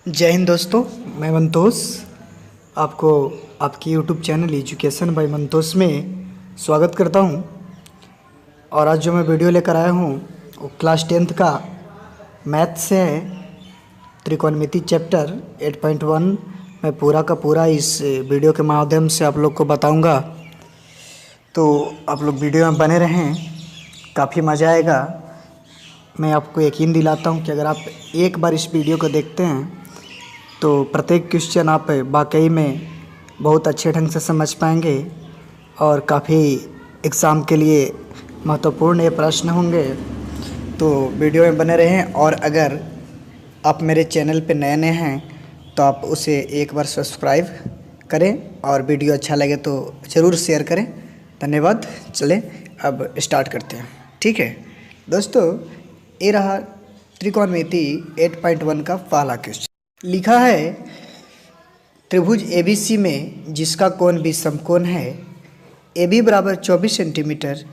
जय हिंद दोस्तों, मैं मंतोष आपको आपकी YouTube channel education by Mantosh में स्वागत करता हूं। और आज जो मैं वीडियो लेकर आया हूं वो क्लास 10th का मैथ से है। त्रिकोणमिति चैप्टर 8.1 मैं पूरा का पूरा इस वीडियो के माध्यम से आप लोग को बताऊंगा, तो आप लोग वीडियो में बने रहें, काफ़ी मज़ा आएगा। मैं आपको यकीन दिलाता हूं कि अगर आप एक बार इस वीडियो को देखते हैं तो प्रत्येक क्वेश्चन आप वाकई में बहुत अच्छे ढंग से समझ पाएंगे और काफ़ी एग्ज़ाम के लिए महत्वपूर्ण ये प्रश्न होंगे। तो वीडियो में बने रहें, और अगर आप मेरे चैनल पे नए नए हैं तो आप उसे एक बार सब्सक्राइब करें और वीडियो अच्छा लगे तो ज़रूर शेयर करें। धन्यवाद। चलें अब स्टार्ट करते हैं। ठीक है दोस्तों, ये रहा त्रिकोणमिति 8.1 का पहला क्वेश्चन। लिखा है त्रिभुज ABC में जिसका कोण भी समकोण है, AB बराबर 24 सेंटीमीटर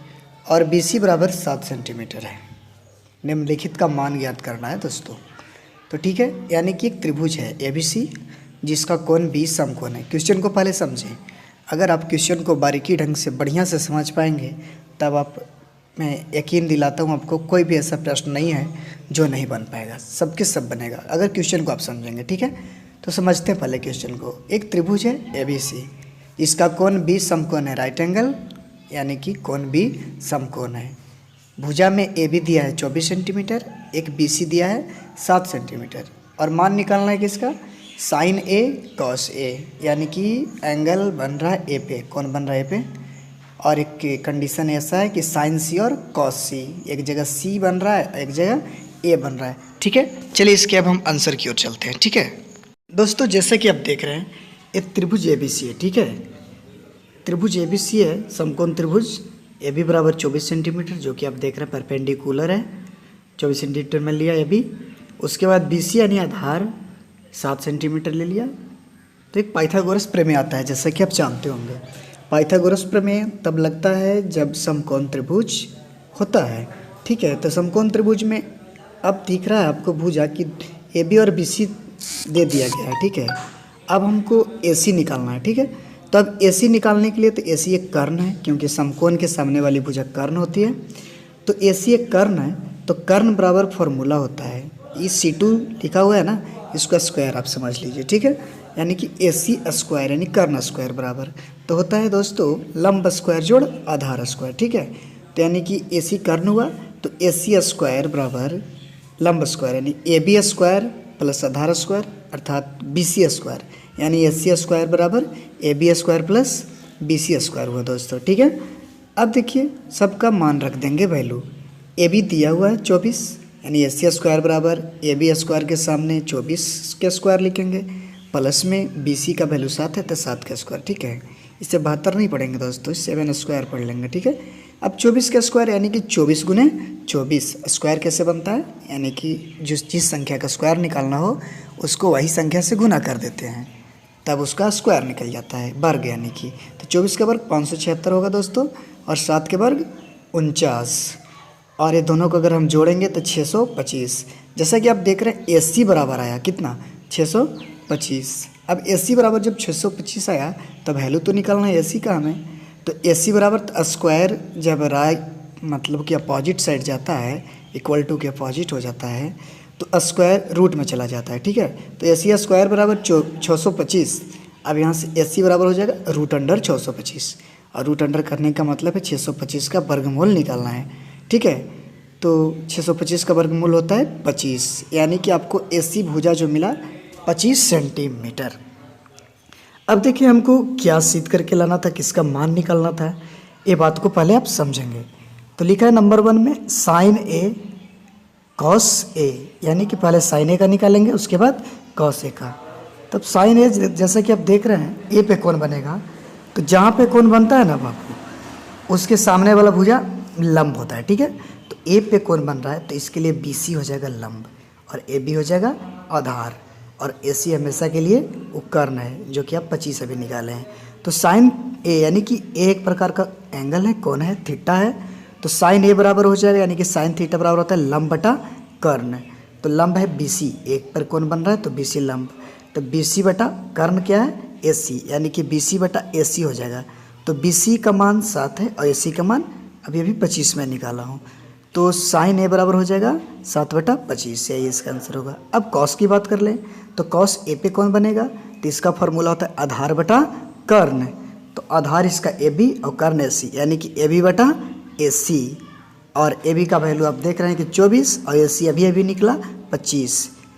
और BC बराबर 7 सेंटीमीटर है। निम्नलिखित का मान ज्ञात करना है दोस्तों। तो ठीक है, यानी कि एक त्रिभुज है ABC जिसका कोण भी समकोण है। क्वेश्चन को पहले समझें। अगर आप क्वेश्चन को बारीकी ढंग से बढ़िया से समझ पाएंगे तब आप, मैं यकीन दिलाता हूँ आपको, कोई भी ऐसा प्रश्न नहीं है जो नहीं बन पाएगा, सबके सब बनेगा अगर क्वेश्चन को आप समझेंगे। ठीक है, तो समझते हैं पहले क्वेश्चन को। एक त्रिभुज है ABC, इसका कोण भी समकोण है, राइट एंगल, यानी कि कोण भी समकोण है। भुजा में AB दिया है 24 सेंटीमीटर, एक BC दिया है 7 सेंटीमीटर, और मान निकालना है किसका, साइन A कॉस A, यानी कि एंगल बन रहा है A पे, कौन बन रहा है A पे। और एक कंडीशन ऐसा है कि साइन C और कॉस C, एक जगह C बन रहा है एक जगह A बन रहा है। ठीक है, चलिए इसके अब हम आंसर की ओर चलते हैं। ठीक है दोस्तों, जैसे कि आप देख रहे हैं एक त्रिभुज ABC है। ठीक है, त्रिभुज ABC है, समकोण त्रिभुज। AB बराबर 24 सेंटीमीटर, जो कि आप देख रहे हैं परपेंडिकुलर है, 24 सेंटीमीटर में लिया AB। उसके बाद BC यानी आधार 7 सेंटीमीटर ले लिया। तो एक पाइथागोरस प्रमेय आता है, जैसा कि आप जानते होंगे। पाइथागोरस प्रमेय तब लगता है जब समकोण त्रिभुज होता है। ठीक है, तो समकोण त्रिभुज में अब दिख रहा है आपको भुजा कि AB और BC दे दिया गया है। ठीक है, अब हमको AC निकालना है। ठीक है, तो अब AC निकालने के लिए तो AC एक कर्ण है, क्योंकि समकोण के सामने वाली भुजा कर्ण होती है। तो AC एक कर्ण है, तो कर्ण बराबर फॉर्मूला होता है, ये C2 लिखा हुआ है ना, इसका स्क्वायर आप समझ लीजिए। ठीक है, यानी कि AC स्क्वायर यानी कर्ण स्क्वायर बराबर तो होता है दोस्तों लंब स्क्वायर जोड़ आधार स्क्वायर। ठीक है, तो यानी कि AC कर्ण हुआ तो AC स्क्वायर बराबर लंब स्क्वायर यानी AB स्क्वायर प्लस आधार स्क्वायर अर्थात BC स्क्वायर, यानी AC स्क्वायर बराबर AB square plus BC square हुआ दोस्तों। ठीक है, अब देखिए सबका मान रख देंगे वैल्यू। AB दिया हुआ है 24, यानी AC स्क्वायर बराबर AB स्क्वायर के सामने 24 के स्क्वायर लिखेंगे, प्लस में BC का वैल्यू 7 है तो 7 का स्क्वायर। ठीक है, इससे 72 नहीं पढ़ेंगे दोस्तों, 7 स्क्वायर पढ़ लेंगे। ठीक है, अब 24 का स्क्वायर यानी कि 24 गुने 24 स्क्वायर कैसे बनता है, यानी कि जिस संख्या का स्क्वायर निकालना हो उसको वही संख्या से गुना कर देते हैं, तब उसका स्क्वायर निकल जाता है, वर्ग यानी कि। तो 24 का वर्ग 576 होगा दोस्तों, और 7 के वर्ग 49, और ये दोनों को अगर हम जोड़ेंगे तो 625। जैसा कि आप देख रहे हैं AC बराबर आया कितना, 625। अब AC बराबर जब 625 आया तब वैल्यू तो निकालना है AC का हमें। तो AC बराबर स्क्वायर जब राइट मतलब कि अपोजिट साइड जाता है, इक्वल टू के अपोजिट हो जाता है, तो स्क्वायर रूट में चला जाता है। ठीक है, तो AC स्क्वायर बराबर 625। अब यहाँ से AC बराबर हो जाएगा रूट अंडर 625, और रूट अंडर करने का मतलब है 625 का वर्गमूल निकालना है। ठीक है, तो 625 का वर्गमूल होता है 25, यानी कि आपको AC भुजा जो मिला 25 सेंटीमीटर। अब देखिए हमको क्या सिद्ध करके लाना था, किसका मान निकालना था, ये बात को पहले आप समझेंगे। तो लिखा है नंबर 1 में साइन A कॉस A, यानी कि पहले साइन A का निकालेंगे उसके बाद कॉस A का। तब साइन A जैसा कि आप देख रहे हैं A पे कोण बनेगा, तो जहाँ पे कोण बनता है ना बापू, उसके सामने वाला भुजा लंब होता है। ठीक है, तो A पे कोण बन रहा है तो इसके लिए BC हो जाएगा लंब और AB हो जाएगा आधार, और AC हमेशा के लिए उपकर्ण है, जो कि आप 25 अभी निकाले हैं। तो साइन A यानी कि A एक प्रकार का एंगल है, कोण है, थीटा है, तो साइन A बराबर हो जाएगा, यानी कि साइन थीटा बराबर होता है लंब बटा कर्ण। तो लंब है BC, एक पर कौन बन रहा है तो BC लंब, तो BC बटा कर्ण क्या है AC, यानी कि BC बटा AC हो जाएगा। तो BC का मान 7 है और AC का मान अभी 25 में निकाला हूँ, तो साइन A बराबर हो जाएगा 7/25, यही इसका आंसर होगा। अब कॉस की बात कर लें तो कॉस A पे कौन बनेगा, तो इसका फॉर्मूला होता है आधार बटा कर्ण, तो आधार इसका AB और कर्ण AC, यानी कि AB बटा AC, और AB का वैल्यू आप देख रहे हैं कि 24 और AC अभी अभी निकला 25।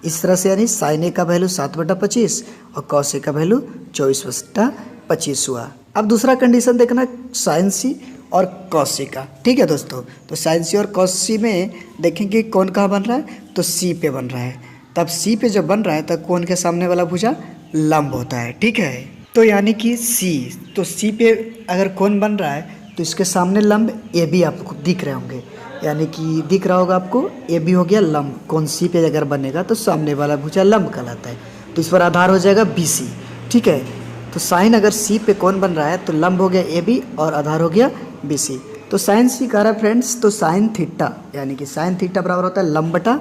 इस तरह से यानी साइन A का वैल्यू 7/25 और कॉस A का वैल्यू 24/25 हुआ। अब दूसरा कंडीशन देखना साइन C और कॉस C का, ठीक है दोस्तों। तो साइन C और कॉस C में देखेंगे कौन कहाँ बन रहा है, तो C पे बन रहा है। तब C पे जब बन रहा है तब कौन के सामने वाला भुजा लंब होता है, ठीक है। तो यानी कि C, तो C पे अगर कौन बन रहा है तो इसके सामने लंब AB आपको दिख रहे होंगे, यानी कि दिख रहा होगा आपको AB हो गया लंब, कौन C पे अगर बनेगा तो सामने वाला भुजा लंब कहलाता है, तो इस पर आधार हो जाएगा BC, ठीक है। तो साइन अगर C पे कौन बन रहा है तो लंब हो गया AB और आधार हो गया BC। तो साइन C कह रहा है फ्रेंड्स, तो साइन थीटा, यानी कि साइन थीटा बराबर होता है लंब बटा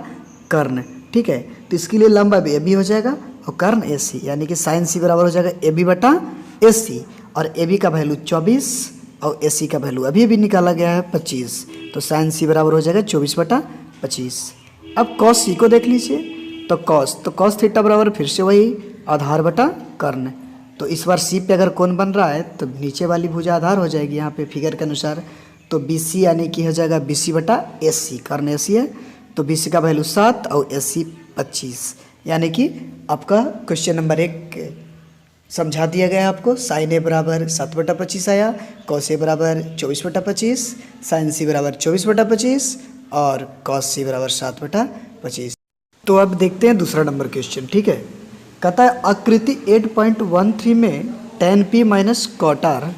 कर्ण, ठीक है। तो इसके लिए लंब अब AB हो जाएगा और कर्ण AC, यानी कि साइन C बराबर हो जाएगा AB बटा AC, और AB का वैल्यू 24 और AC का वैल्यू अभी अभी निकाला गया है 25, तो साइन C बराबर हो जाएगा 24/25। अब कॉस C को देख लीजिए, तो कॉस थीटा बराबर फिर से वही आधार बटा कर्ण, तो इस बार C पे अगर कौन बन रहा है तो नीचे वाली भुजा आधार हो जाएगी यहाँ पे फिगर के अनुसार, तो BC यानी कि हो जाएगा BC बटा AC, कर्ण AC है तो BC का वैल्यू 7 और AC 25, यानी कि आपका क्वेश्चन नंबर 1 समझा दिया गया है आपको। साइन A बराबर 7/25 आया, कॉस A बराबर 24/25, साइन C बराबर 24/25 और कॉस C बराबर 7/25। तो अब देखते हैं दूसरा नंबर क्वेश्चन, ठीक है। कहता है आकृति 8.13 में tan P minus cot R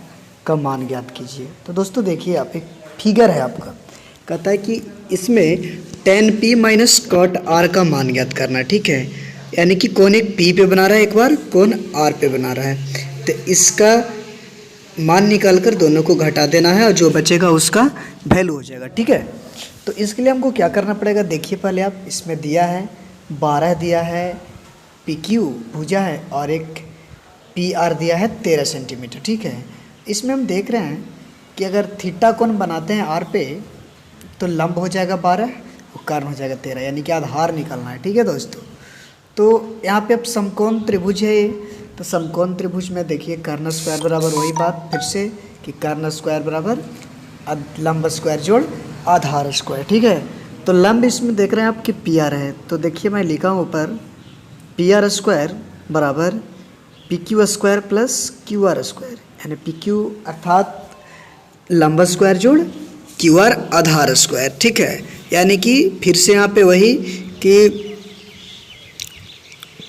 का मान ज्ञात कीजिए। तो दोस्तों देखिए आप एक फिगर है आपका, कहता है कि इसमें tan P minus cot R का मान ज्ञात करना है, ठीक है। यानी कि कौन एक P पे बना रहा है, एक बार कौन R पे बना रहा है, तो इसका मान निकाल कर दोनों को घटा देना है और जो बचेगा उसका वैल्यू हो जाएगा, ठीक है। तो इसके लिए हमको क्या करना पड़ेगा, देखिए पहले आप, इसमें दिया है 12 दिया है PQ भुजा है और एक PR दिया है 13 सेंटीमीटर, ठीक है। इसमें हम देख रहे हैं कि अगर थीटा कोण बनाते हैं R पे तो लंब हो जाएगा 12 और कर्ण हो जाएगा 13, यानी कि आधार निकालना है, ठीक है दोस्तों। तो यहाँ पे अब समकोण त्रिभुज है, तो समकोण त्रिभुज में देखिए कर्ण स्क्वायर बराबर वही बात फिर से कि कर्ण स्क्वायर बराबर लंब स्क्वायर जोड़ आधार स्क्वायर, ठीक है। तो लंब इसमें देख रहे हैं आप कि PR है, तो देखिए मैं लिखा हूँ ऊपर PR स्क्वायर बराबर PQ square plus QR square, यानी PQ अर्थात लंब स्क्वायर जोड़ QR आधार स्क्वायर, ठीक है। यानी कि फिर से यहाँ पे वही कि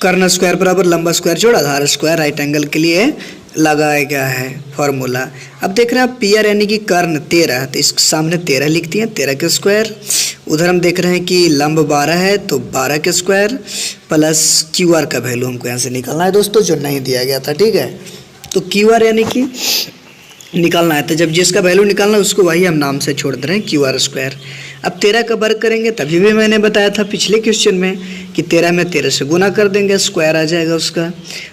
कर्ण स्क्वायर बराबर लंबा स्क्वायर जोड़ आधार स्क्वायर राइट एंगल के लिए लगाया गया है फॉर्मूला। अब देख रहे हैं आप PR यानी कि कर्ण 13, तो इसके सामने 13 लिख दिए, 13 के स्क्वायर। उधर हम देख रहे हैं कि लंब 12 है तो 12 के स्क्वायर प्लस QR का वैल्यू हमको यहाँ से निकालना है दोस्तों, जो नहीं दिया गया था, ठीक है। तो QR यानी कि निकालना है, तो जब जिसका वैल्यू निकालना है उसको वही हम नाम से छोड़ दे रहे हैं QR स्क्वायर। अब 13 का वर्ग करेंगे, तभी भी मैंने बताया था पिछले क्वेश्चन में कि 13 में 13 से गुना कर देंगे, स्क्वायर आ जाएगा उसका।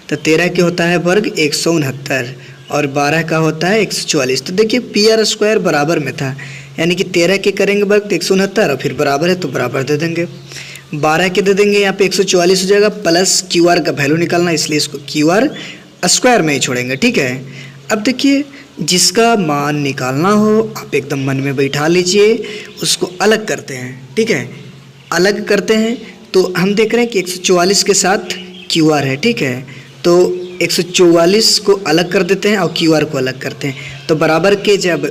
तो 13 के होता है वर्ग 169 और 12 का होता है 144। तो देखिए PR स्क्वायर बराबर में था, यानी कि 13 के करेंगे वर्ग तो 169 और फिर बराबर है तो बराबर दे देंगे, 12 के दे देंगे यहाँ पे 144 हो जाएगा, प्लस QR का वैल्यू निकालना इसलिए इसको QR स्क्वायर में ही छोड़ेंगे, ठीक है। अब देखिए जिसका मान निकालना हो आप एकदम मन में बैठा लीजिए, उसको अलग करते हैं, ठीक है। अलग करते हैं तो हम देख रहे हैं कि 144 के साथ QR है, ठीक है। तो 144 को अलग कर देते हैं और QR को अलग करते हैं, तो बराबर के जब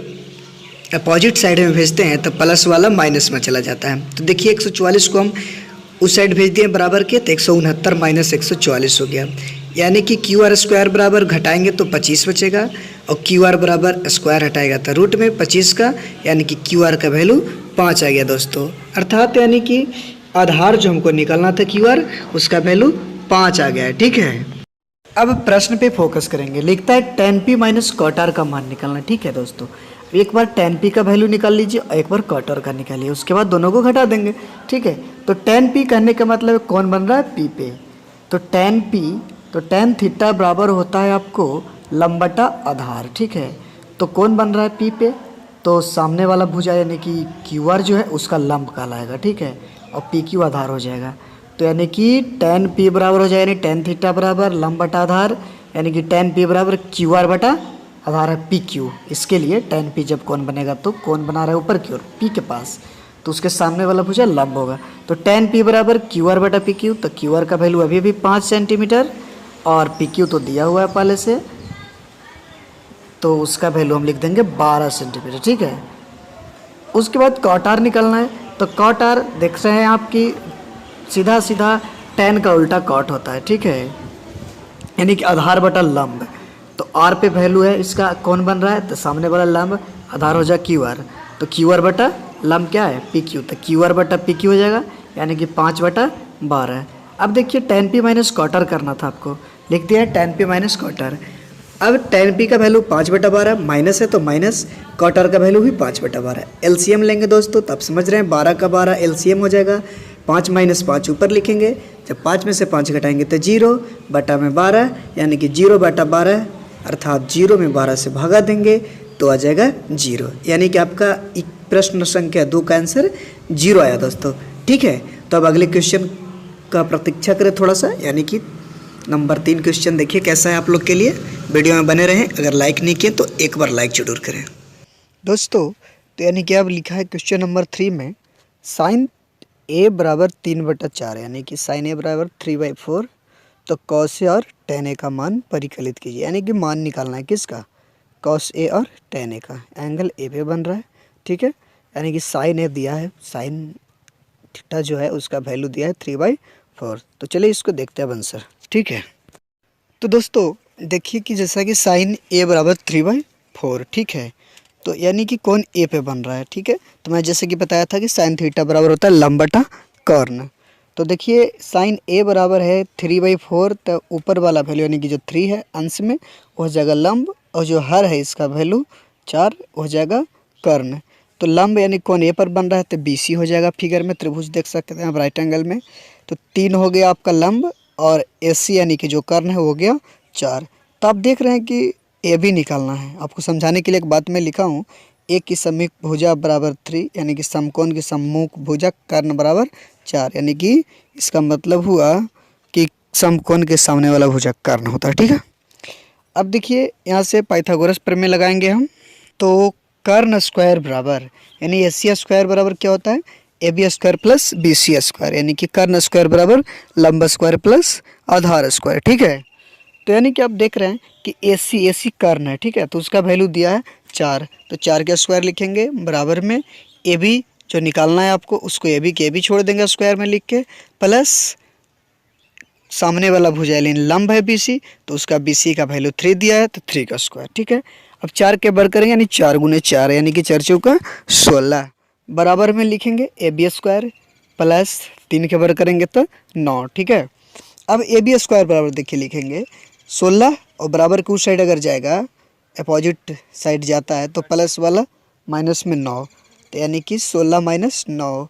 अपोजिट साइड में भेजते हैं तो प्लस वाला माइनस में चला जाता है। तो देखिए 144 को हम उस साइड भेज दिए बराबर के, तो 169 माइनस 144 हो गया, यानी कि QR स्क्वायर बराबर घटाएंगे तो 25 बचेगा और QR बराबर स्क्वायर हटाएगा तो रूट में 25 का, यानी कि QR का वैल्यू 5 आ गया दोस्तों। अर्थात यानी कि आधार जो हमको निकालना था QR उसका वैल्यू 5 आ गया है, ठीक है। अब प्रश्न पे फोकस करेंगे, लिखता है tan P minus cot R का मान निकालना, ठीक है दोस्तों। एक बार tan p का वैल्यू निकाल लीजिए और एक बार cot r का निकालिए, उसके बाद दोनों को घटा देंगे। ठीक है, तो tan p कहने का मतलब कौन बन रहा है, p पे। तो tan p, तो tan थीटा बराबर होता है आपको लंब बटा आधार। ठीक है, तो कौन बन रहा है, p पे, तो सामने वाला भुजा यानी कि क्यू आर जो है उसका लंब कहलाएगा। ठीक है, और पी क्यू आधार हो जाएगा। तो यानी कि tan p बराबर हो जाएगा, यानी tan थीटा बराबर लंब बटा आधार, यानी कि tan p बराबर क्यू आर बटा आधार है पी क्यू। इसके लिए tan p जब कौन बनेगा तो कौन बना रहा है ऊपर की ओर p के पास, तो उसके सामने वाला भुजा लंब होगा। तो tan p बराबर क्यू आर बटा पी क्यू, तो क्यू आर का वैल्यू अभी भी 5 सेंटीमीटर और पी क्यू तो दिया हुआ है पहले से, तो उसका वैल्यू हम लिख देंगे 12 सेंटीमीटर। ठीक है, उसके बाद cot r निकालना है। तो cot r देख रहे हैं आपकी सीधा सीधा tan का उल्टा cot होता है। ठीक है, यानी कि आधार बटा लंब। तो r पे वैल्यू है इसका कौन बन रहा है, तो सामने वाला लंब आधार हो जाए क्यू आर, तो क्यू आर बटा लंब क्या है, पी क्यू, तो क्यू आर बटा पी क्यू हो जाएगा, यानी कि 5 बटा 12। अब देखिए tan p minus cot r करना था आपको, लिख दिया है tan p minus cot r। अब tan p का वैल्यू 5 बटा 12 माइनस है, तो माइनस cot r का वैल्यू भी 5 बटा 12। एलसीएम लेंगे दोस्तों, तब समझ रहे हैं 12 का 12 एलसीएम हो जाएगा। 5 माइनस 5 ऊपर लिखेंगे, जब 5 में से 5 घटाएंगे तो 0 बटा में 12, यानी कि 0 बटा 12 अर्थात 0 में 12 से भागा देंगे तो आ जाएगा 0, यानी कि आपका प्रश्न संख्या 2 का आंसर 0 आया दोस्तों। ठीक है, तो अब अगले क्वेश्चन का प्रतीक्षा करें थोड़ा सा, यानी कि नंबर 3 क्वेश्चन देखिए कैसा है आप लोग के लिए। वीडियो में बने रहें, अगर लाइक नहीं किए तो एक बार लाइक जरूर करें दोस्तों। तो यानी कि अब लिखा है क्वेश्चन नंबर 3 में साइन a बराबर 3/4, यानी कि साइन a बराबर 3/4, तो कॉस ए और टेन ए का मान परिकलित कीजिए, यानी कि मान निकालना है किसका, कॉस ए और टेन ए का। एंगल ए पे बन रहा है। ठीक है, यानी कि साइन ए दिया है, साइन थीटा जो है उसका वैल्यू दिया है 3/4। तो चलिए इसको देखते हैं आंसर। ठीक है, तो दोस्तों देखिए कि जैसा कि साइन ए बराबर 3/4, ठीक है, तो यानी कि कौन ए पे बन रहा है। ठीक है, तो मैं जैसे कि बताया था कि साइन थीटा बराबर होता है लंब बटा कर्ण। तो देखिए साइन ए बराबर है 3/4, तो ऊपर वाला वैल्यू यानी कि जो 3 है अंश में हो जाएगा लंब, और जो हर है इसका वैल्यू 4 हो जाएगा कर्ण। तो लंब यानी कौन ए पर बन रहा है तो BC हो जाएगा। फिगर में त्रिभुज देख सकते हैं आप राइट एंगल में, तो 3 हो गया आपका लंब, और AC यानी कि जो कर्ण है हो गया 4। तो आप देख रहे हैं कि ए भी निकालना है। आपको समझाने के लिए एक बात मैं लिखा हूँ, एक की सम्मुख भुजा बराबर 3, यानी कि समकोण की सम्मुख भुजा कर्ण बराबर 4, यानी कि इसका मतलब हुआ कि समकोण के सामने वाला भुजा कर्ण होता है। ठीक है, अब देखिए यहाँ से पाइथागोरस प्रमेय लगाएंगे हम। तो कर्ण स्क्वायर बराबर यानी AC स्क्वायर बराबर क्या होता है, AB square plus BC square, यानी कि कर्ण स्क्वायर बराबर लंब स्क्वायर प्लस आधार स्क्वायर। ठीक है, तो यानी कि आप देख रहे हैं कि AC कर्ण है। ठीक है, तो उसका वैल्यू दिया है 4, तो 4 के स्क्वायर लिखेंगे बराबर में AB जो निकालना है आपको उसको AB के AB छोड़ देंगे स्क्वायर में लिख के, प्लस सामने वाला भुजा लेकिन लंब है BC, तो उसका BC का वैल्यू 3 दिया है, तो 3 का स्क्वायर। ठीक है, अब 4 के बर करेंगे यानी 4 गुने 4, यानी कि 4 चौका 16, बराबर में लिखेंगे AB स्क्वायर प्लस 3 के बर करेंगे तो 9। ठीक है, अब AB स्क्वायर बराबर देखिए लिखेंगे 16, और बराबर के उस साइड अगर जाएगा अपोजिट साइड जाता है तो प्लस वाला माइनस में 9, तो यानी कि 16 माइनस 9।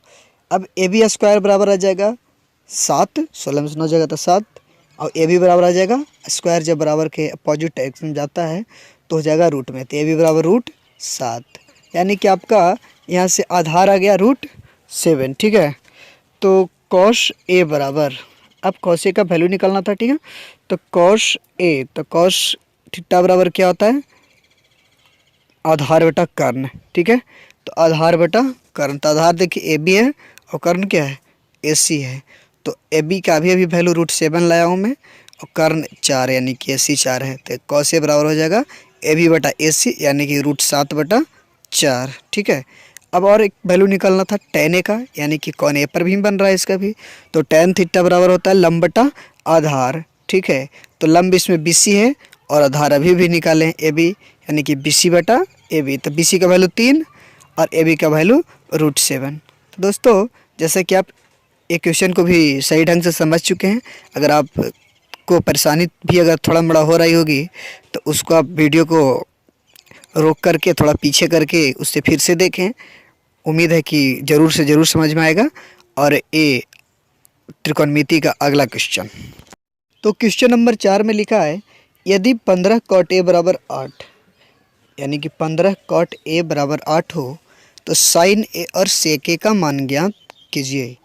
अब AB स्क्वायर बराबर आ जाएगा 7, 16 में से 9 जाएगा तो 7, और AB बराबर आ जाएगा स्क्वायर जब बराबर के अपोजिट डायरेक्शन में जाता है तो हो जाएगा रूट में, तो AB बराबर √7, यानी कि आपका यहाँ से आधार आ गया √7। ठीक है, तो कॉस ए बराबर, अब कॉस ए का वैल्यू निकालना था। ठीक है, तो कॉस ए, तो कॉस थीटा बराबर क्या होता है, आधार बटा कर्ण। ठीक है, तो आधार बटा कर्ण, तो आधार देखिए AB है और कर्ण क्या है AC है, तो AB का अभी वैल्यू √7 लाया हूँ मैं, और कर्ण 4 यानी कि AC 4 है, तो कॉस ए बराबर हो जाएगा AB बटा AC यानी कि √7/4। ठीक है, अब और एक वैल्यू निकालना था tan A का, यानी कि कौन ए पर भी बन रहा है इसका भी, तो tan थीटा बराबर होता है लंब बटा आधार। ठीक है, तो लंब इसमें BC है और आधार अभी भी निकालें AB, यानी कि BC बटा AB, तो BC का वैल्यू 3 और AB का वैल्यू √7। तो दोस्तों जैसे कि आप एक क्वेश्चन को भी सही ढंग से समझ चुके हैं, अगर आप को परेशानी भी अगर थोड़ा बड़ा हो रही होगी तो उसको आप वीडियो को रोक करके थोड़ा पीछे करके उससे फिर से देखें। उम्मीद है कि ज़रूर से ज़रूर समझ में आएगा। और ये त्रिकोणमिति का अगला क्वेश्चन। तो क्वेश्चन नंबर 4 में लिखा है, यदि 15 कॉट ए बराबर 8, यानी कि 15 कॉट ए बराबर 8 हो तो साइन ए और सेक ए का मान ज्ञात कीजिए।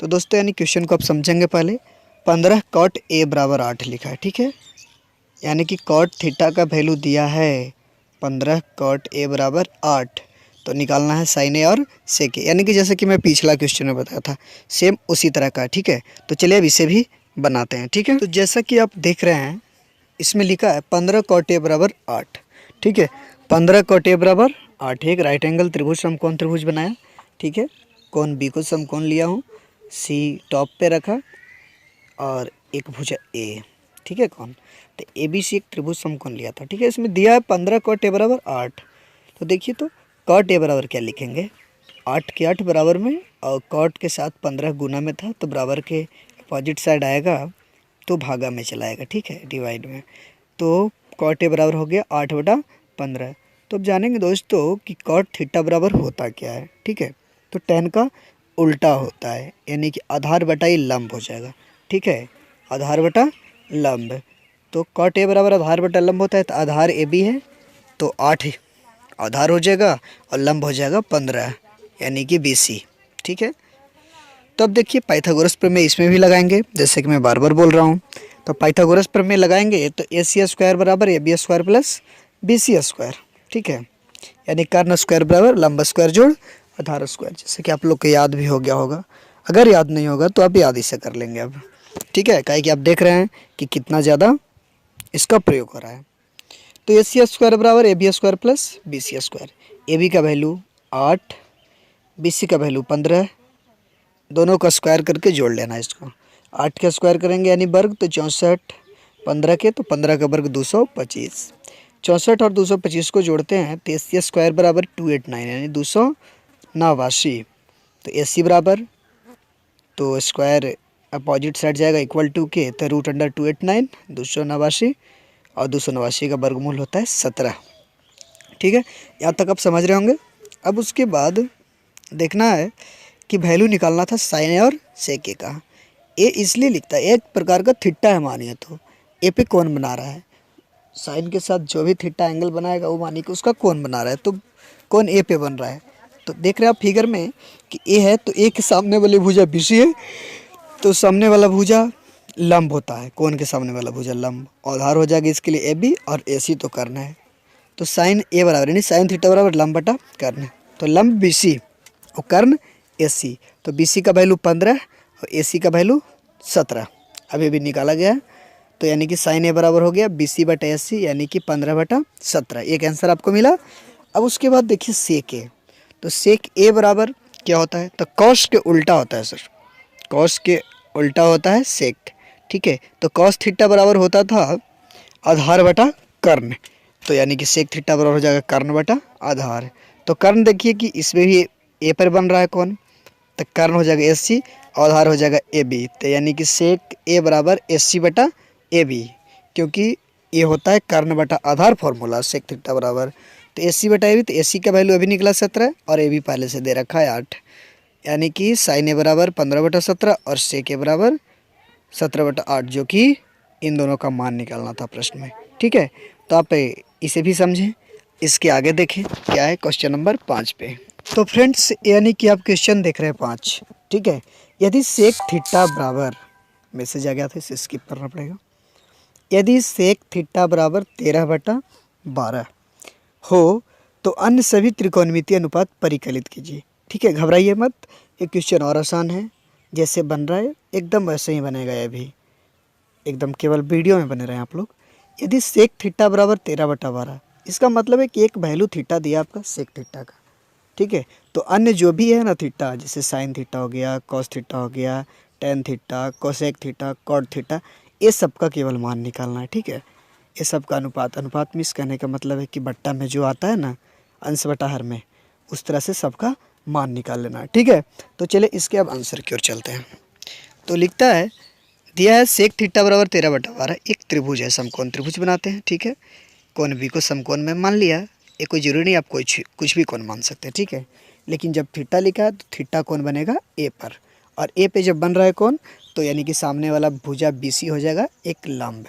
तो दोस्तों यानी क्वेश्चन को आप समझेंगे। पहले 15 कॉट ए बराबर 8 लिखा है, ठीक है, यानी कि कॉट थीटा का वैल्यू दिया है 15 कॉट ए बराबर 8, तो निकालना है साइन ए और सेक ए, यानी कि जैसे कि मैं पिछला क्वेश्चन में बताया था सेम उसी तरह का, ठीक है। तो चलिए अब इसे भी बनाते हैं, ठीक है। तो जैसा कि आप देख रहे हैं इसमें लिखा है 15 कॉट ए बराबर 8, ठीक है। 15 कॉट ए बराबर 8, एक राइट एंगल त्रिभुज समकोण त्रिभुज बनाया, ठीक है। कोण बी को समकोण लिया हूँ, सी टॉप पे रखा और एक भुजा ए, ठीक है। कौन तो ए बी सी एक त्रिभुज समकोण लिया था, ठीक है। इसमें दिया है 15 कॉट ए बराबर 8। तो देखिए तो कॉट ए बराबर क्या लिखेंगे, 8 के 8 बराबर में, और कॉट के साथ 15 गुना में था तो बराबर के अपोजिट साइड आएगा तो भागा में चलाएगा, ठीक है, डिवाइड में। तो कॉट ए बराबर हो गया 8/15। तो अब जानेंगे दोस्तों कि कॉट थीटा बराबर होता क्या है, ठीक है। तो tan का उल्टा होता है, यानी कि आधार बटा ये लंब हो जाएगा, ठीक है, आधार बटा लंब। तो कॉट ए बराबर आधार बटा लंब होता है, तो आधार ए बी है तो 8 आधार हो जाएगा और लंब हो जाएगा 15, यानी कि BC, ठीक है। तो अब देखिए पाइथागोरस प्रमेय इसमें भी लगाएंगे, जैसे कि मैं बार बार बोल रहा हूँ। तो पाइथागोरस प्रमेय लगाएंगे तो AC स्क्वायर बराबर AB square plus BC square, ठीक है, यानी कर्ण स्क्वायर बराबर लंब स्क्वायर जोड़ आधार स्क्वायर, जैसे कि आप लोग को याद भी हो गया होगा। अगर याद नहीं होगा तो आप याद इसे कर लेंगे अब, ठीक है, काहे कि आप देख रहे हैं कि कितना ज़्यादा इसका प्रयोग हो रहा है। तो AC स्क्वायर बराबर AB square plus BC square, AB का वैल्यू 8, BC का वैल्यू 15, दोनों का स्क्वायर करके जोड़ लेना है इसको। 8 का स्क्वायर करेंगे यानी वर्ग तो 64, 15 के तो 15 का वर्ग 225, 64 और 225 को जोड़ते हैं तो AC स्क्वायर बराबर 289, यानी 289। तो AC बराबर तो स्क्वायर अपोजिट साइड जाएगा इक्वल टू के, तो √289 289, और 289 का वर्गमूल होता है 17, ठीक है। यहाँ तक आप समझ रहे होंगे। अब उसके बाद देखना है कि वैल्यू निकालना था साइन ए और सेक ए का। ए इसलिए लिखता है, एक प्रकार का थीटा है मानिए, तो ए पे कौन बना रहा है, साइन के साथ जो भी थीटा एंगल बनाएगा वो मानिए कि उसका कौन बना रहा है, तो कौन ए पे बन रहा है। तो देख रहे हैं आप फिगर में कि ए है तो ए के सामने वाली भुजा BC है, तो सामने वाला भुजा लंब होता है, कौन के सामने वाला भुजा लंब, आधार हो जाएगा इसके लिए AB और AC तो कर्ण है। तो साइन ए बराबर यानी साइन थीटा बराबर लंब बटा कर्ण, तो लंब BC और कर्ण AC। तो BC का वैल्यू 15 और AC का वैल्यू 17 अभी भी निकाला गया है। तो यानी कि साइन ए बराबर हो गया BC बटा AC, यानी कि 15/17, एक आंसर आपको मिला। अब उसके बाद देखिए सेक ए, तो सेक ए बराबर क्या होता है, तो कॉस के उल्टा होता है सर, कॉस के उल्टा होता है सेक, ठीक है। तो कॉस थीटा बराबर होता था आधार बटा कर्ण, तो यानी कि सेक थीटा बराबर हो जाएगा कर्ण बटा आधार। तो कर्ण देखिए कि इसमें भी ए पर बन रहा है कौन, तो कर्ण हो जाएगा AC और आधार हो जाएगा AB, तो यानी कि सेक ए बराबर AC बटा AB, क्योंकि ये होता है कर्ण बटा आधार फॉर्मूला सेक थीटा बराबर। तो AC बटा AB, तो AC का वैल्यू अभी निकला 17 और AB पहले से दे रखा है 8, यानी कि साइन ए बराबर 15/17 और सेक ए बराबर 17/8, जो कि इन दोनों का मान निकालना था प्रश्न में, ठीक है। तो आप इसे भी समझें। इसके आगे देखें क्या है क्वेश्चन नंबर 5 पे। तो फ्रेंड्स यानी कि आप क्वेश्चन देख रहे हैं 5, ठीक है। यदि सेक थीटा बराबर, मैसेज आ गया था इसे स्किप करना पड़ेगा, यदि सेक थीटा बराबर 13/12 हो तो अन्य सभी त्रिकोणमितीय अनुपात परिकलित कीजिए, ठीक है। घबराइए मत, ये क्वेश्चन और आसान है, जैसे बन रहा है एकदम वैसे ही बनेगा, ये भी एकदम केवल वीडियो में बने रहे आप लोग। यदि सेक थीटा बराबर 13/12, इसका मतलब है कि एक वैल्यू थीटा दिया आपका सेक थीटा का, ठीक है। तो अन्य जो भी है ना थीटा, जैसे साइन थीटा हो गया, कॉस थीटा हो गया, tan theta, cosec theta, cot theta, ये सब का केवल मान निकालना है, ठीक है। ये सब का अनुपात, अनुपात मिस कहने का मतलब है कि बट्टा में जो आता है ना अंश बटा हर में, उस तरह से सबका मान निकाल लेना है, ठीक है। तो चलिए इसके अब आंसर की ओर चलते हैं। तो लिखता है, दिया है सेक थीटा बराबर 13/12, एक त्रिभुज है, समकोण त्रिभुज बनाते हैं, ठीक है। कोण बी को समकोण में मान लिया, ये कोई ज़रूरी नहीं आप कुछ भी कोण मान सकते हैं, ठीक है। लेकिन जब थीटा लिखा है तो थीटा कोण बनेगा ए पर, और ए पे जब बन रहा है कोण तो यानी कि सामने वाला भुजा BC हो जाएगा एक लंब,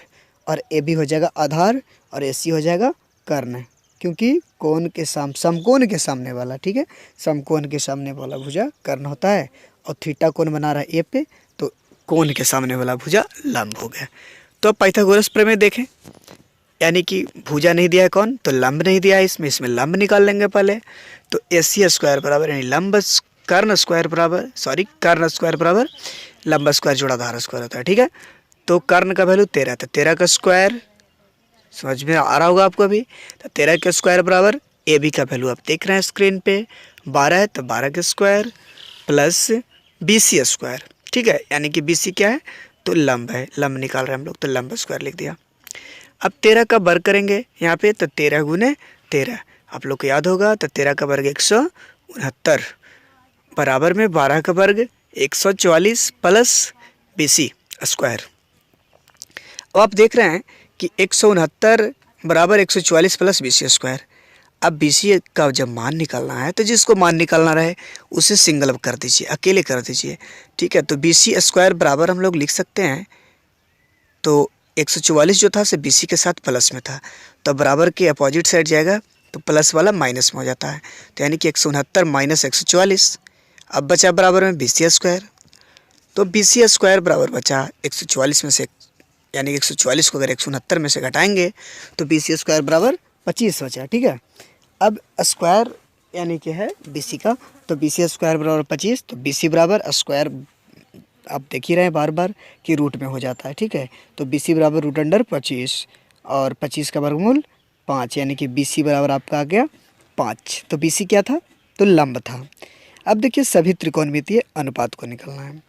और AB हो जाएगा आधार, और AC हो जाएगा कर्ण, क्योंकि कोण के समकोण के सामने वाला, ठीक है, समकोण के सामने वाला भुजा कर्ण होता है, और थीटा कोण बना रहा है ए पे, तो कोण के सामने वाला भुजा लंब हो गया। तो अब पाइथागोरस प्रमेय देखें, यानी कि भुजा नहीं दिया है कौन, तो लंब नहीं दिया है इसमें लंब निकाल लेंगे पहले। तो AC स्क्वायर बराबर यानी कर्ण स्क्वायर बराबर लंब स्क्वायर जोड़ा आधार स्क्वायर होता है, ठीक है। तो कर्ण का वैल्यू 13, तो 13 का स्क्वायर समझ में आ रहा होगा आपको अभी। तो 13 का स्क्वायर बराबर AB का वैल्यू आप देख रहे हैं स्क्रीन पे 12 है, तो 12 का स्क्वायर प्लस BC स्क्वायर, ठीक है, यानी कि BC क्या है, तो लंब है, लंब निकाल रहे हैं हम लोग, तो लंब स्क्वायर लिख दिया। अब 13 का वर्ग करेंगे यहाँ पे, तो 13 गुने 13 आप लोग को याद होगा, तो 13 का वर्ग 169 बराबर में 12 का वर्ग 144 प्लस BC स्क्वायर। अब आप देख रहे हैं कि 169 बराबर 144 प्लस BC स्क्वायर। अब BC का जब मान निकालना है तो जिसको मान निकालना रहे उसे सिंगल कर दीजिए, अकेले कर दीजिए, ठीक है। तो BC स्क्वायर बराबर हम लोग लिख सकते हैं, तो 144 जो था से BC के साथ प्लस में था, तो बराबर के अपोजिट साइड जाएगा तो प्लस वाला माइनस में हो जाता है, तो यानी कि 169 माइनस 144, अब बचा बराबर में BC स्क्वायर। तो BC स्क्वायर बराबर बचा 144 में से, यानी कि 144 को अगर 169 में से घटाएंगे तो BC स्क्वायर बराबर 25 बचा, ठीक है। अब स्क्वायर यानी कि है BC का, तो BC स्क्वायर बराबर 25, तो BC बराबर स्क्वायर आप देख ही रहे हैं बार बार कि रूट में हो जाता है, ठीक है। तो BC बराबर रूट अंडर 25 और 25 का वर्गमूल 5, यानी कि BC बराबर आपका आ गया 5। तो BC क्या था, तो लंब था। अब देखिए सभी त्रिकोणमितीय अनुपात को निकालना है,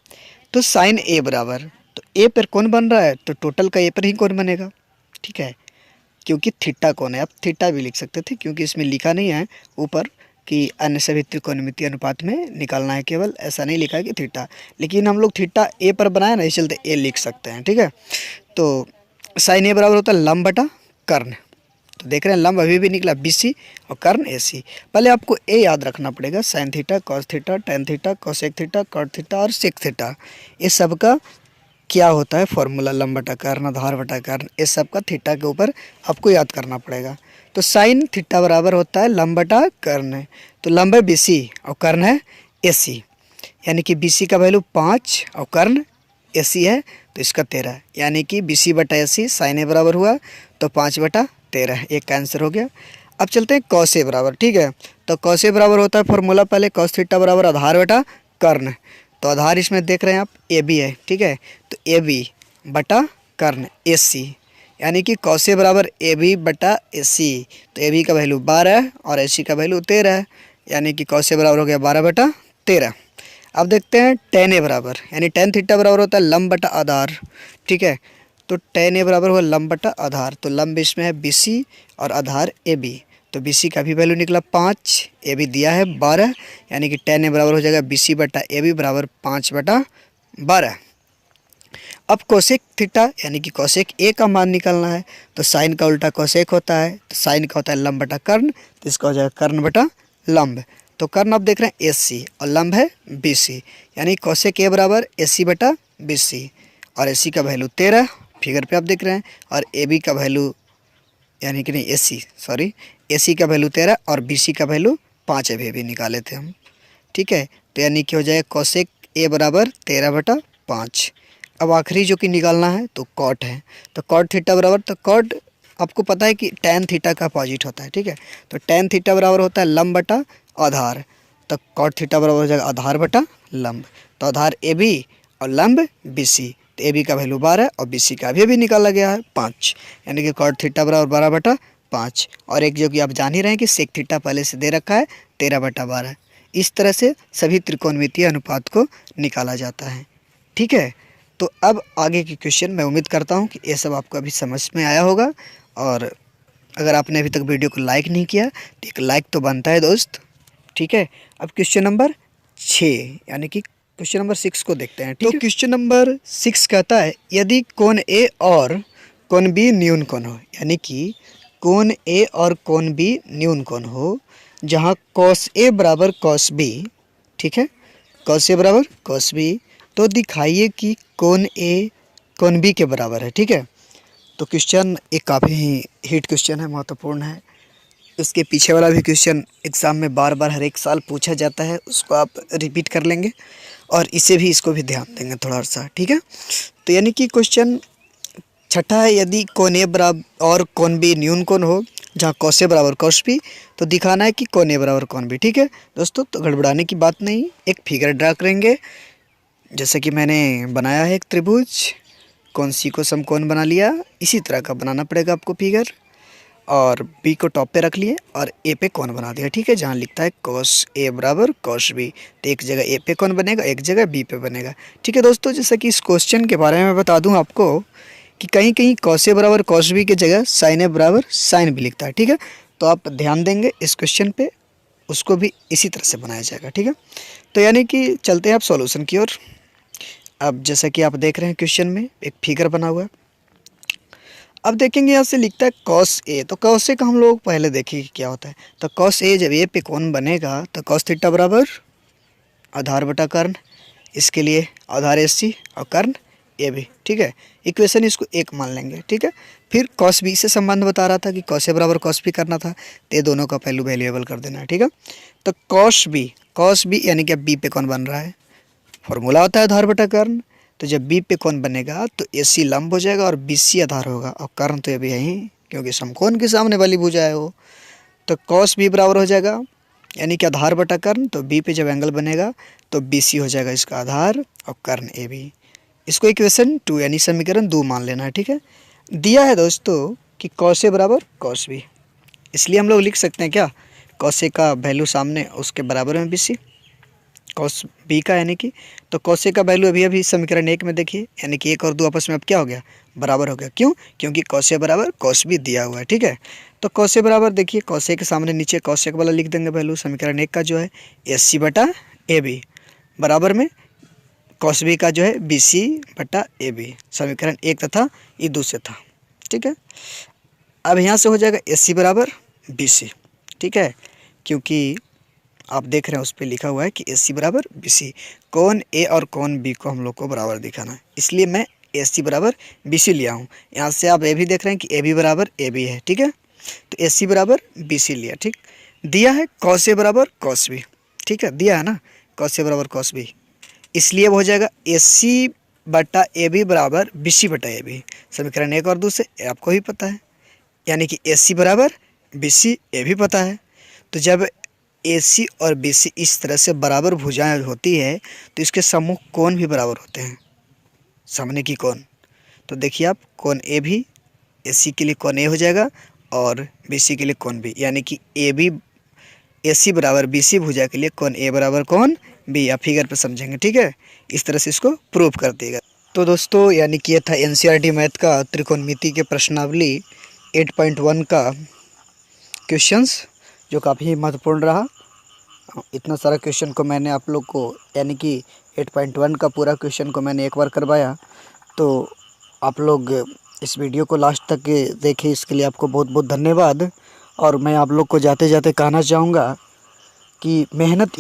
तो साइन A बराबर, तो A पर कौन बन रहा है, तो टोटल का A पर ही कौन बनेगा, ठीक है, क्योंकि थीटा कौन है, आप थीटा भी लिख सकते थे, क्योंकि इसमें लिखा नहीं है ऊपर कि अन्य सभी त्रिकोणमितीय अनुपात में निकालना है, केवल ऐसा नहीं लिखा है कि थीटा, लेकिन हम लोग थीटा A पर बनाए ना, इस चलते A लिख सकते हैं, ठीक है। तो साइन A बराबर होता है लंब बटा कर्ण, तो देख रहे हैं लंब अभी भी निकला BC और कर्ण AC। पहले आपको A याद रखना पड़ेगा, sine theta, cos theta, tan theta, cosec theta, cot theta और सेक थीटा, ये सब का क्या होता है फॉर्मूला, लंब बटा कर्ण, आधार बटा कर्ण, इस सब का थीटा के ऊपर आपको याद करना पड़ेगा। तो साइन थीटा बराबर होता है लंब बटा कर्ण, तो लंब है BC और कर्ण है AC, यानी कि BC का वैल्यू 5 और कर्ण AC है तो इसका 13, यानी कि BC बटा AC साइन A बराबर हुआ तो 5 बटा 13, एक का आंसर हो गया। अब चलते हैं कॉस A बराबर, ठीक है। तो कॉस A बराबर होता है फॉर्मूला पहले कॉस थीटा बराबर आधार बटा कर्ण, तो आधार इसमें देख रहे हैं आप AB है, ठीक है, तो AB बटा कर्ण AC, यानी कि कॉस A बराबर AB बटा AC, तो AB का वैल्यू 12 और AC का वैल्यू 13, यानी कि कॉस A बराबर हो गया 12 बटा 13। अब देखते हैं टेन A बराबर, यानी टेन थीटा बराबर होता है लंब बटा आधार, ठीक है। तो टेन A बराबर हुआ लंब बटा आधार, तो लंब इसमें है BC और आधार AB, तो BC का भी वैल्यू निकला 5, AB दिया है 12, यानी कि टेन A बराबर हो जाएगा BC बटा AB बराबर 5 बटा 12। अब कोसेक थीटा यानी कि कोसेक A का मान निकालना है, तो साइन का उल्टा कोसेक होता है, तो साइन का होता है लंब बटा कर्ण, तो इसका हो जाएगा कर्ण बटा लंब। तो कर्ण आप देख रहे हैं AC और लंब है BC, यानी कोसेक A बराबर AC बटा BC, और AC का वैल्यू 13 फिगर पे आप देख रहे हैं, और AB का वैल्यू यानी कि नहीं AC का वैल्यू 13 और BC का वैल्यू 5 अभी निकाले थे हम, ठीक है। तो यानी कि हो जाएगा कोसेक A बराबर 13 बटा 5। अब आखिरी जो कि निकालना है तो कॉट है, तो कॉट थीटा बराबर, तो कॉट आपको पता है कि टैन थीटा का अपोजिट होता है, ठीक है। तो टैन थीटा बराबर होता है लंब बटा आधार, तो कॉट थीटा बराबर हो जाएगा आधार बटा लंब, तो आधार AB और लंब BC, तो AB का वैल्यू 12 और BC का भी निकाला गया है 5, यानी कि कॉट थीटा बराबर 12 बटा 5, और एक जो कि आप जान ही रहे हैं कि सेक थीटा पहले से दे रखा है 13 बटा 12। इस तरह से सभी त्रिकोणमितीय अनुपात को निकाला जाता है, ठीक है। तो अब आगे की क्वेश्चन मैं उम्मीद करता हूँ कि ये सब आपको अभी समझ में आया होगा, और अगर आपने अभी तक वीडियो को लाइक नहीं किया तो एक लाइक तो बनता है दोस्त, ठीक है। अब क्वेश्चन नंबर 6 यानी कि क्वेश्चन नंबर 6 को देखते हैं, ठीक है। तो क्वेश्चन नंबर 6 कहता है यदि कोण A और कोण B न्यून कोण हो, यानी कि कोण ए और कोण बी न्यून कोण हो जहाँ कॉस ए बराबर कॉस बी, ठीक है, कॉस ए बराबर कॉस बी, तो दिखाइए कि कोण ए कोण बी के बराबर है, ठीक है। तो क्वेश्चन एक काफ़ी हिट क्वेश्चन है, महत्वपूर्ण है। उसके पीछे वाला भी क्वेश्चन एग्ज़ाम में बार बार हर एक साल पूछा जाता है, उसको आप रिपीट कर लेंगे और इसको भी ध्यान देंगे थोड़ा सा, ठीक है। तो यानी कि क्वेश्चन छठा है, यदि कोण ए बराबर और कोण बी न्यून कोण हो जहाँ कॉस ए बराबर कॉस बी, तो दिखाना है कि कोण ए बराबर कोण बी, ठीक है दोस्तों। तो गड़बड़ाने की बात नहीं, एक फिगर ड्रा करेंगे जैसे कि मैंने बनाया है एक त्रिभुज, कोण सी को समकोण बना लिया, इसी तरह का बनाना पड़ेगा आपको फिगर, और बी को टॉप पे रख लिए और ए पे कोण बना दिया, ठीक है। जहाँ लिखता है कॉस ए बराबर कॉस बी, तो एक जगह ए पे कोण बनेगा, एक जगह बी पे बनेगा, ठीक है दोस्तों। जैसा कि इस क्वेश्चन के बारे में बता दूं आपको कि कहीं कहीं कॉस ए बराबर कॉस बी की जगह साइन ए बराबर साइन बी लिखता है, ठीक है। तो आप ध्यान देंगे इस क्वेश्चन पे, उसको भी इसी तरह से बनाया जाएगा, ठीक है। तो यानी कि चलते हैं आप सॉल्यूशन की ओर। अब जैसा कि आप देख रहे हैं क्वेश्चन में एक फिगर बना हुआ है। अब देखेंगे यहाँ से लिखता है कॉस ए, तो कॉस ए का हम लोग पहले देखेंगे क्या होता है। तो कॉस ए जब ए पे कोण बनेगा तो कॉस थीटा बराबर आधार बटा कर्ण, इसके लिए आधार ए सी और कर्ण ए बी, ठीक है। इक्वेशन इसको एक मान लेंगे, ठीक है। फिर कॉस बी से संबंध बता रहा था कि कॉस ए बराबर कॉस बी करना था, तो ये दोनों का पहलू वेरिएबल कर देना है, ठीक है। तो कॉस बी यानी कि अब बी पे कौन बन रहा है, फॉर्मूला होता है आधार बटा कर्ण। तो जब बी पे कौन बनेगा तो ए सी लंब हो जाएगा और बी सी आधार होगा, और कर्ण तो ये भी यही क्योंकि समकोण के सामने वाली भुजा है वो। तो कॉस बी बराबर हो जाएगा यानी कि आधार बटा कर्ण, तो बी पे जब एंगल बनेगा तो बी सी हो जाएगा इसका आधार और कर्ण ए बी। इसको इक्वेशन 2 यानी समीकरण 2 मान लेना है, ठीक है। दिया है दोस्तों कि कॉस ए बराबर कॉस बी, इसलिए हम लोग लिख सकते हैं क्या, कॉस ए का वैल्यू सामने उसके बराबर में बी सी कॉस बी का, यानी कि तो कॉस ए का वैल्यू अभी समीकरण 1 में देखिए, यानी कि 1 और 2 आपस में अब क्या हो गया, बराबर हो गया। क्यों, क्योंकि कॉस ए बराबर कॉस बी दिया हुआ है, ठीक है। तो कॉस ए बराबर देखिए, कॉस ए के सामने नीचे कॉस ए वाला लिख देंगे वैल्यू समीकरण 1 का जो है ए सी बटा ए बी, बराबर में कॉस बी का जो है बी सी बटा ए बी, समीकरण 1 तथा ये दूसरे था, ठीक है। अब यहाँ से हो जाएगा ए सी बराबर बी सी, ठीक है, क्योंकि आप देख रहे हैं उस पर लिखा हुआ है कि ए सी बराबर बी सी, कोण ए और कोण बी को हम लोग को बराबर दिखाना है, इसलिए मैं ए सी बराबर बी सी लिया हूँ। यहाँ से आप ए भी देख रहे हैं कि ए बी बराबर ए बी है, ठीक है। तो ए सी बराबर बी सी लिया, ठीक। दिया है कॉस ए बराबर कॉस बी, ठीक है, दिया है ना कॉस ए बराबर कॉस बी, इसलिए वो हो जाएगा ए सी बटा ए बी बराबर बी सी बटा ए बी, समीकरण 1 और 2 से आपको ही पता है, यानी कि ए सी बराबर बी सी ए भी पता है। तो जब ए सी और बी सी इस तरह से बराबर भुजाएं होती है तो इसके सम्मुख कोण भी बराबर होते हैं, सामने की कोण। तो देखिए आप कोण ए भी ए सी के लिए कोण ए हो जाएगा और बी सी के लिए कोण बी, यानी कि ए बी ए सी बराबर बी सी भुजा के लिए कोण ए बराबर कोण बी, आप फिगर पे समझेंगे, ठीक है। इस तरह से इसको प्रूव कर देगा। तो दोस्तों यानी कि ये था एनसीईआरटी मैथ का त्रिकोणमिति के प्रश्नावली 8.1 का क्वेश्चंस, जो काफ़ी महत्वपूर्ण रहा। इतना सारा क्वेश्चन को मैंने आप लोग को यानी कि 8.1 का पूरा क्वेश्चन को मैंने एक बार करवाया, तो आप लोग इस वीडियो को लास्ट तक देखें, इसके लिए आपको बहुत बहुत धन्यवाद। और मैं आप लोग को जाते जाते कहना चाहूँगा कि मेहनत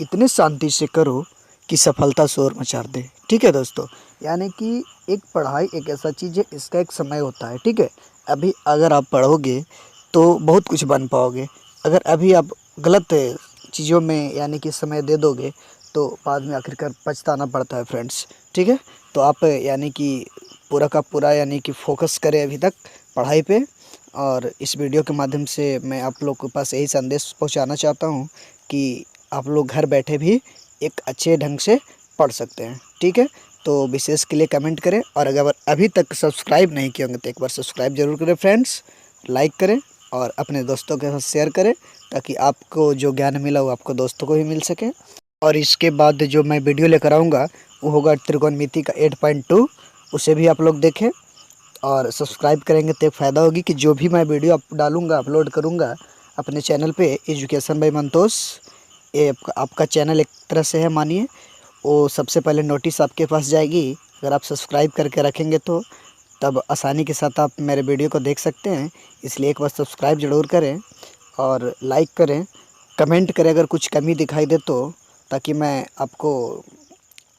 इतने शांति से करो कि सफलता शोर मचा दे, ठीक है दोस्तों। यानी कि एक पढ़ाई एक ऐसा चीज़ है, इसका एक समय होता है, ठीक है। अभी अगर आप पढ़ोगे तो बहुत कुछ बन पाओगे, अगर अभी आप गलत चीज़ों में यानी कि समय दे दोगे तो बाद में आखिरकार पछताना पड़ता है फ्रेंड्स, ठीक है। तो आप यानी कि पूरा का पूरा यानी कि फोकस करें अभी तक पढ़ाई पे, और इस वीडियो के माध्यम से मैं आप लोग के पास यही संदेश पहुंचाना चाहता हूं कि आप लोग घर बैठे भी एक अच्छे ढंग से पढ़ सकते हैं, ठीक है। तो विशेष के लिए कमेंट करें, और अगर अभी तक सब्सक्राइब नहीं किए होंगे तो एक बार सब्सक्राइब जरूर करें फ्रेंड्स, लाइक करें और अपने दोस्तों के साथ शेयर करें, ताकि आपको जो ज्ञान मिला वो आपको दोस्तों को भी मिल सके। और इसके बाद जो मैं वीडियो लेकर आऊँगा वो होगा त्रिकोणमिति का 8.2, उसे भी आप लोग देखें और सब्सक्राइब करेंगे तो एक फ़ायदा होगी कि जो भी मैं वीडियो डालूँगा अपलोड करूँगा अपने चैनल पे एजुकेशन बाय मंतोष, ये आपका चैनल एक तरह से है मानिए, वो सबसे पहले नोटिस आपके पास जाएगी अगर आप सब्सक्राइब करके रखेंगे तो तब आसानी के साथ आप मेरे वीडियो को देख सकते हैं। इसलिए एक बार सब्सक्राइब ज़रूर करें और लाइक करें, कमेंट करें अगर कुछ कमी दिखाई दे तो, ताकि मैं आपको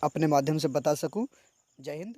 अपने माध्यम से बता सकूं। जय हिंद।